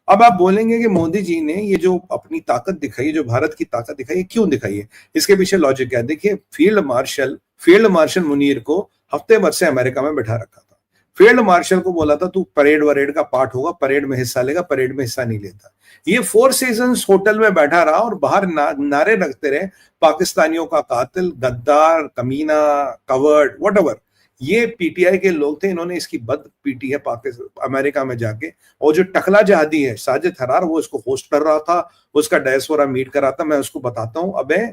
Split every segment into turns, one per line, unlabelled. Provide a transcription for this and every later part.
अब आप बोलेंगे कि मोदी जी ने ये जो अपनी ताकत दिखाई, जो भारत की ताकत दिखाई, क्यों दिखाई है? इसके पीछे लॉजिक क्या है? देखिए, फील्ड मार्शल मुनीर को हफ्ते भर से अमेरिका में बैठा रखा था। फील्ड मार्शल को बोला था तू परेड वरेड का पार्ट होगा, परेड में हिस्सा लेगा, परेड में हिस्सा नहीं लेता। ये 4 सीजन्स होटल में बैठा रहा और बाहर नारे रखते रहे, पाकिस्तानियों का कातिल, गद्दार, कमीना, कवर्ड, व्हाटएवर। ये पीटीआई के लोग थे, इन्होंने इसकी बद पीटी है पाकिस्तान अमेरिका में जाके। और जो टकला जहादी है साजिद हरार, वो इसको होस्ट कर रहा था, उसका डायस्पोरा मीट कर रहा था। मैं उसको बताता हूं, अबे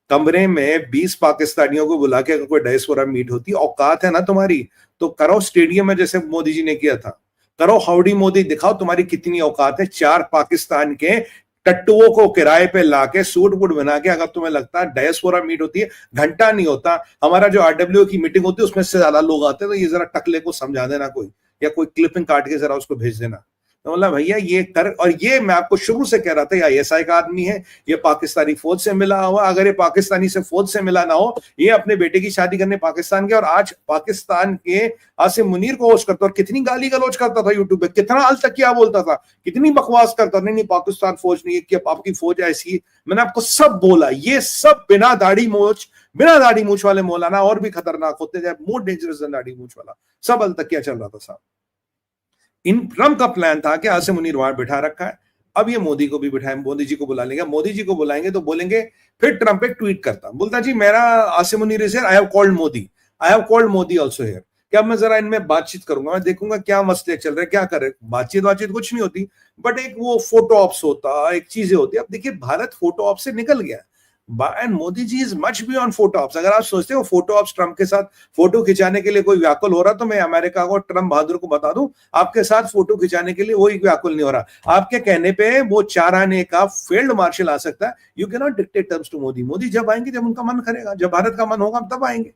कमरे में 20 पाकिस्तानियों को बुला के अगर कोई डायस्पोरा मीट होती, औकात है ना तुम्हारी, तो करो स्टेडियम में जैसे मोदी जी ने किया था, करो हाउडी मोदी, दिखाओ तुम्हारी कितनी औकात है। 4 पाकिस्तान के टट्टुओं को किराए पे लाके सूट वूट बना के, अगर तुम्हें लगता है डायस्पोरा मीट होती है, घंटा नहीं होता। हमारा जो आरडब्ल्यू की मीटिंग होती है उसमें से ज्यादा लोग आते हैं, तो ये जरा टकले को समझा देना कोई, या कोई क्लिपिंग काट के जरा उसको भेज देना। तो बोला भैया ये कर, और ये मैं आपको शुरू से कह रहा था, ये आईएसआई का आदमी है, ये पाकिस्तानी फौज से मिला हुआ। अगर ये पाकिस्तानी से फौज से मिला ना हो, ये अपने बेटे की शादी करने पाकिस्तान के, और आज पाकिस्तान के आसिम मुनीर को होस्ट करता, और कितनी गाली गलौज करता था यूट्यूब पे, कितना अलतकिया बोलता था, कितनी बकवास करता। नहीं पाकिस्तान फौज नहीं है, आपकी फौज ऐसी। मैंने आपको सब बोला, ये सब बिना दाढ़ी मूछ वाले मौलाना और भी खतरनाक होते थे, मोर डेंजरस देन दाढ़ी मूछ वाला, सब अलतकिया चल रहा था साहब। इन ट्रम्प का प्लान था कि आसिम मुनीर वहां बिठा रखा है, अब ये मोदी को भी बिठाए, मोदी जी को बुला लेंगे। मोदी जी को बुलाएंगे तो बोलेंगे, फिर ट्रम्प एक ट्वीट करता, बोलता जी मेरा Asim Munir is here, I have called Modi also here. क्या मैं जरा इनमें बातचीत करूंगा, मैं देखूंगा क्या मसले चल रहे, क्या कर रहे। बातचीत कुछ नहीं होती, बट एक वो फोटो ऑप्स होता, एक चीजें होती। अब देखिए, भारत फोटो ऑप से निकल गया, and Modi ji is much beyond photo ops. अगर आप सोचते हो फोटो ऑप्स ट्रम्प के साथ फोटो खिंचाने के लिए कोई व्याकुल हो रहा, तो मैं अमेरिका को, ट्रम्प बहादुर को बता दूं, आपके साथ फोटो खिंचाने के लिए वही व्याकुल नहीं हो रहा। आपके कहने पे वो 4 आने का फील्ड मार्शल आ सकता है। You can not dictate terms to Modi. Modi जब आएंगे, जब उनका मन करेगा, जब भारत का मन होगा तब आएंगे।